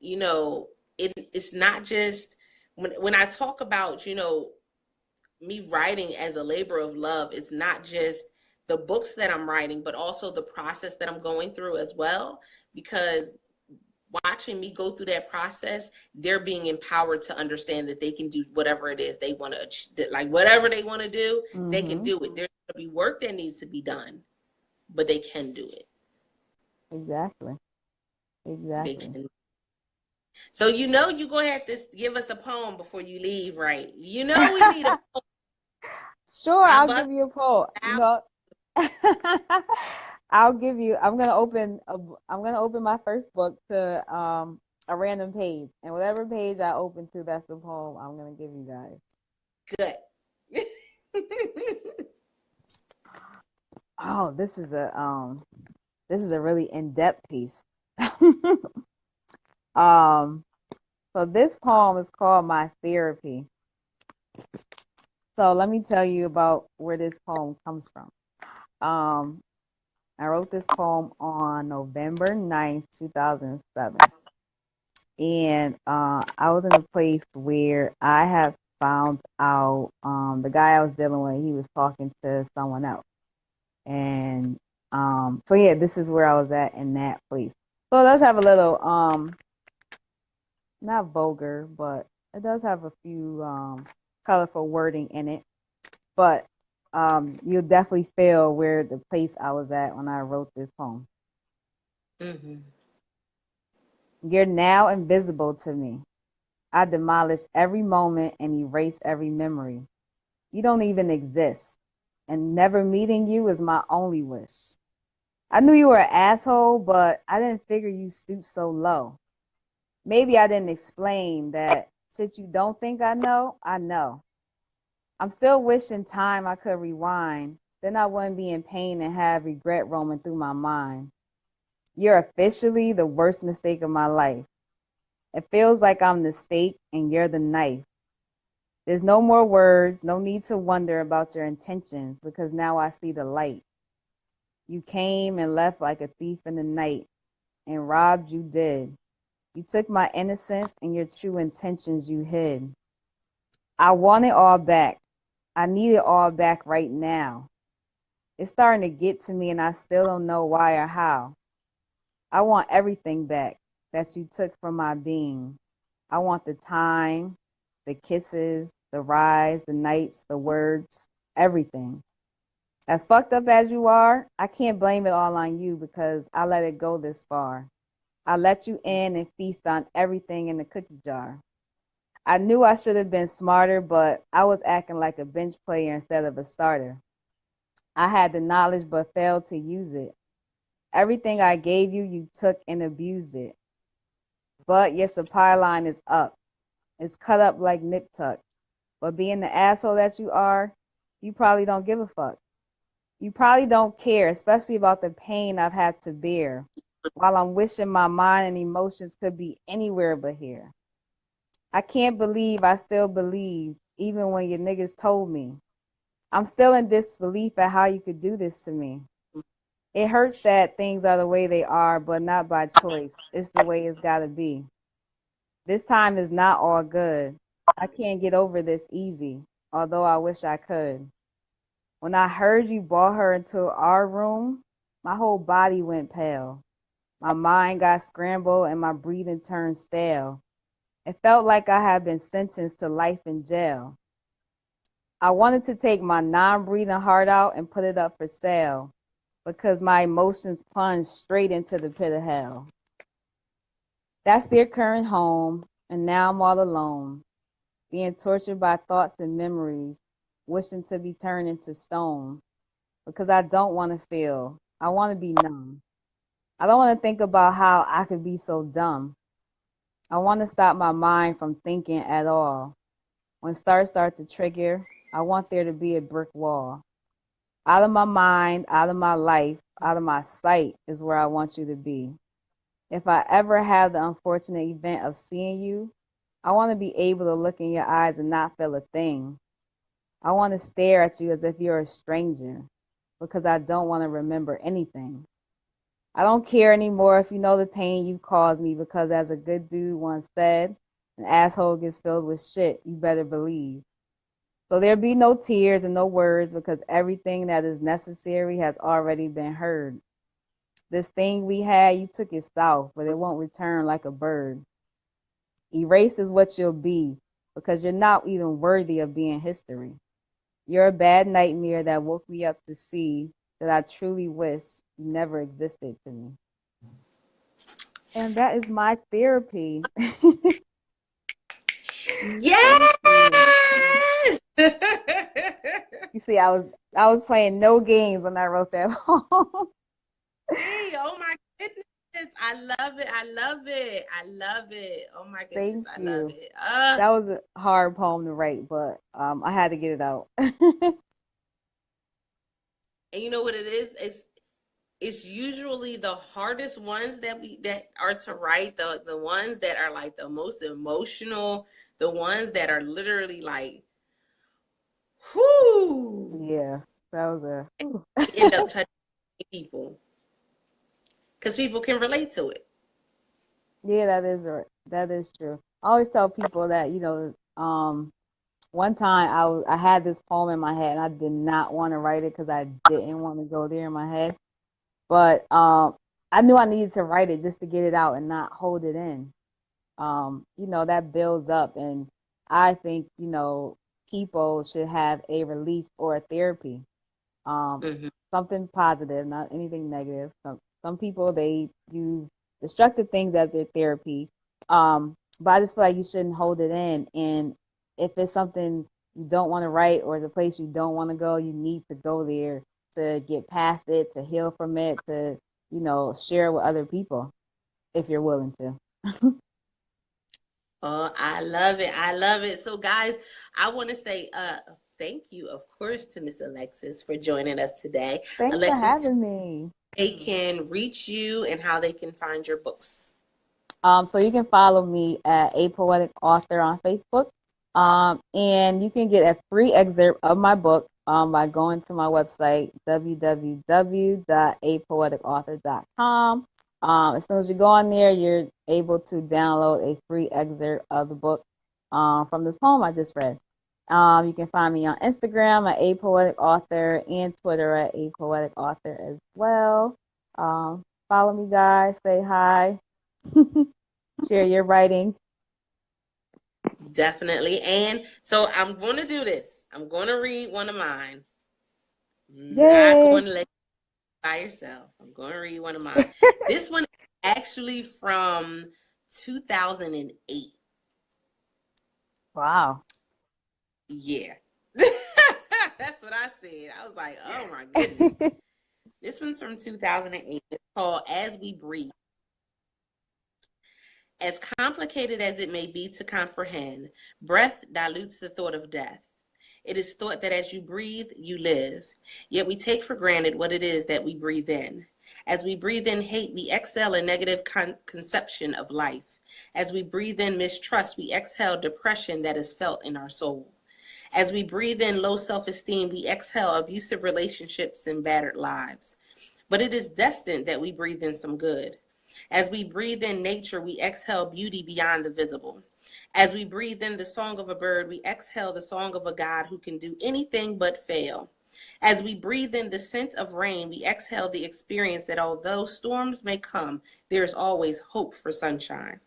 it's not just when I talk about, me writing as a labor of love, it's not just the books that I'm writing, but also the process that I'm going through as well, because watching me go through that process, they're being empowered to understand that they can do whatever it is they want to, like whatever they want to do, they can do it. There's going to be work that needs to be done, but they can do it. Exactly. They can. So you're going to have to give us a poem before you leave, right? We need a poem. Sure, I'll give you a poem. I'll give you. I'm gonna open my first book to a random page, and whatever page I open to, that's the poem I'm gonna give you guys. Good. Oh, this is a really in-depth piece. So this poem is called My Therapy. So let me tell you about where this poem comes from. I wrote this poem on November 9th, 2007. And I was in a place where I have found out the guy I was dealing with, he was talking to someone else. And so yeah, this is where I was at in that place. So it does have a little not vulgar, but it does have a few colorful wording in it. But you'll definitely feel where the place I was at when I wrote this poem. Mm-hmm. You're now invisible to me. I demolish every moment and erase every memory. You don't even exist. And never meeting you is my only wish. I knew you were an asshole, but I didn't figure you stooped so low. Maybe I didn't explain that shit you don't think I know. I'm still wishing time I could rewind. Then I wouldn't be in pain and have regret roaming through my mind. You're officially the worst mistake of my life. It feels like I'm the steak and you're the knife. There's no more words, no need to wonder about your intentions because now I see the light. You came and left like a thief in the night, and robbed you did. You took my innocence and your true intentions you hid. I want it all back. I need it all back right now. It's starting to get to me and I still don't know why or how. I want everything back that you took from my being. I want the time, the kisses, the rides, the nights, the words, everything. As fucked up as you are, I can't blame it all on you because I let it go this far. I let you in and feast on everything in the cookie jar. I knew I should have been smarter, but I was acting like a bench player instead of a starter. I had the knowledge but failed to use it. Everything I gave you, you took and abused it. But your supply line is up. It's cut up like nip tuck. But being the asshole that you are, you probably don't give a fuck. You probably don't care, especially about the pain I've had to bear. while I'm wishing my mind and emotions could be anywhere but here. I can't believe I still believe, even when your niggas told me. I'm still in disbelief at how you could do this to me. It hurts that things are the way they are, but not by choice. It's the way it's gotta be. This time is not all good. I can't get over this easy, although I wish I could. When I heard you brought her into our room, my whole body went pale. My mind got scrambled and my breathing turned stale. It felt like I had been sentenced to life in jail. I wanted to take my non-breathing heart out and put it up for sale because my emotions plunged straight into the pit of hell. That's their current home, and now I'm all alone, being tortured by thoughts and memories, wishing to be turned into stone because I don't want to feel. I want to be numb. I don't want to think about how I could be so dumb. I want to stop my mind from thinking at all. When stars start to trigger, I want there to be a brick wall. Out of my mind, out of my life, out of my sight is where I want you to be. If I ever have the unfortunate event of seeing you, I want to be able to look in your eyes and not feel a thing. I want to stare at you as if you're a stranger because I don't want to remember anything. I don't care anymore if you know the pain you caused me because, as a good dude once said, an asshole gets filled with shit, you better believe. So there be no tears and no words because everything that is necessary has already been heard. This thing we had, you took it south, but it won't return like a bird. Erase is what you'll be because you're not even worthy of being history. You're a bad nightmare that woke me up to see that I truly wish you never existed to me. And that is my therapy. Thank you. Yes. You see, I was playing no games when I wrote that poem. See, oh my goodness. I love it. I love it. I love it. Oh my goodness. Thank I love you. it. That was a hard poem to write, but I had to get it out. And you know what it is? It's usually the hardest ones that are to write, the ones that are like the most emotional, the ones that are literally like, whoo, Yeah, that was end up touching people because people can relate to it. yeah, that is right. That is true. I always tell people that, one time I had this poem in my head and I did not want to write it because I didn't want to go there in my head. But I knew I needed to write it just to get it out and not hold it in. That builds up, and I think, people should have a release or a therapy. Um, Hmm. Something positive, not anything negative. Some people, they use destructive things as their therapy. But I just feel like you shouldn't hold it in. And if it's something you don't want to write or the place you don't want to go, you need to go there to get past it, to heal from it, to, share with other people if you're willing to. Oh, I love it. I love it. So, guys, I want to say thank you, of course, to Miss Alexis for joining us today. Thanks for Alexis, having me. they can reach you and how they can find your books. So you can follow me at A Poetic Author on Facebook. And you can get a free excerpt of my book by going to my website, www.apoeticauthor.com. As soon as you go on there, you're able to download a free excerpt of the book from this poem I just read. You can find me on Instagram at A Poetic Author and Twitter at A Poetic Author as well. Follow me, guys. Say hi. Share your writings. Definitely. And so I'm going to do this. I'm going to read one of mine. I'm not Yay! going to let you by yourself. I'm going to read one of mine. This one is actually from 2008. Wow. Yeah. That's what I said. I was like, oh my goodness. This one's from 2008. It's called As We Breathe. As complicated as it may be to comprehend, breath dilutes the thought of death. It is thought that as you breathe, you live. Yet we take for granted what it is that we breathe in. As we breathe in hate, we exhale a negative conception of life. As we breathe in mistrust, we exhale depression that is felt in our soul. As we breathe in low self-esteem, we exhale abusive relationships and battered lives. But it is destined that we breathe in some good. As we breathe in nature, we exhale beauty beyond the visible. As we breathe in the song of a bird, we exhale the song of a God who can do anything but fail. As we breathe in the scent of rain, we exhale the experience that although storms may come, there is always hope for sunshine.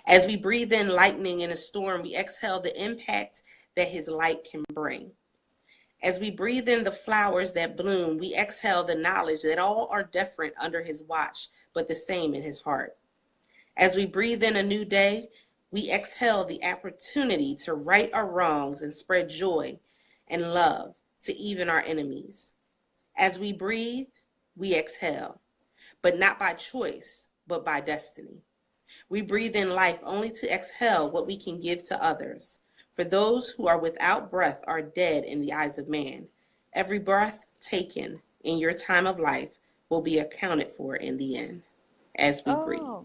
As we breathe in lightning in a storm, we exhale the impact that his light can bring. As we breathe in the flowers that bloom, we exhale the knowledge that all are different under his watch, but the same in his heart. As we breathe in a new day, we exhale the opportunity to right our wrongs and spread joy and love to even our enemies. As we breathe, we exhale, but not by choice, but by destiny. We breathe in life only to exhale what we can give to others. For those who are without breath are dead in the eyes of man. Every breath taken in your time of life will be accounted for in the end as we breathe. Oh,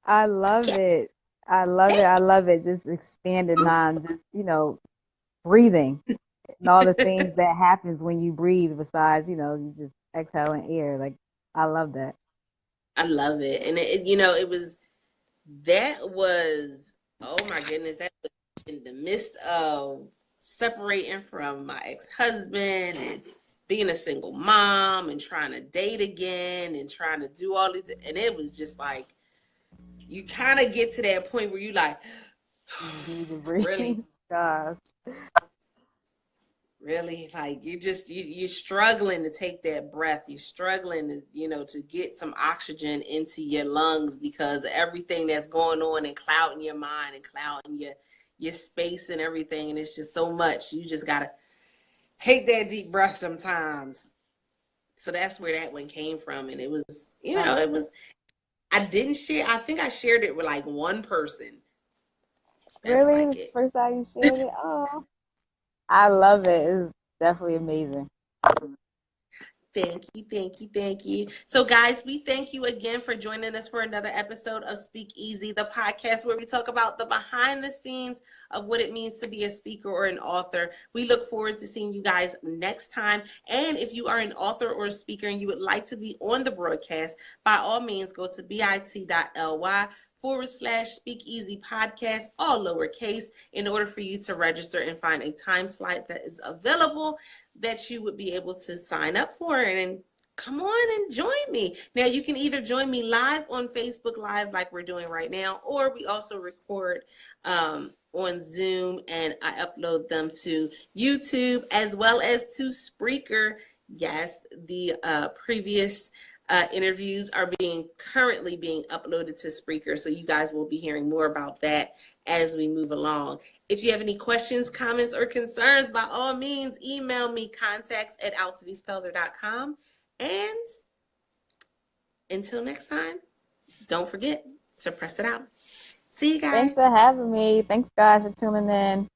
I love Yeah. it. I love it. I love it. Just expanding on just, breathing and all the things that happens when you breathe besides, you just exhaling air. Like, I love that. I love it. And oh my goodness, that was in the midst of separating from my ex-husband and being a single mom and trying to date again and trying to do all these. And it was just like, you kind of get to that point where you like, You need to really, breathe. Gosh. really, like you're struggling to take that breath. You're struggling to, to get some oxygen into your lungs because of everything that's going on and clouding your mind and clouding your space and everything. And it's just so much. You just gotta take that deep breath sometimes. So that's where that one came from. And it was, I didn't share, I think I shared it with like one person. That was Really? like The it. first time you shared it? Oh, I love it. It's definitely amazing. Thank you, thank you, thank you. So, guys, we thank you again for joining us for another episode of Speak Easy, the podcast where we talk about the behind the scenes of what it means to be a speaker or an author. We look forward to seeing you guys next time. And if you are an author or a speaker and you would like to be on the broadcast, by all means, go to bit.ly/Speak Easy Podcast, all lowercase, in order for you to register and find a time slot that is available that you would be able to sign up for and come on and join me. Now, you can either join me live on Facebook Live like we're doing right now, or we also record on Zoom and I upload them to YouTube as well as to Spreaker. Yes, the previous interviews are currently being uploaded to Spreaker, so you guys will be hearing more about that as we move along. If you have any questions, comments, or concerns, by all means, email me contacts@altovisepelzer.com. And until next time, don't forget to press it out. See you Thanks guys. for having me. Thanks, guys, for tuning in.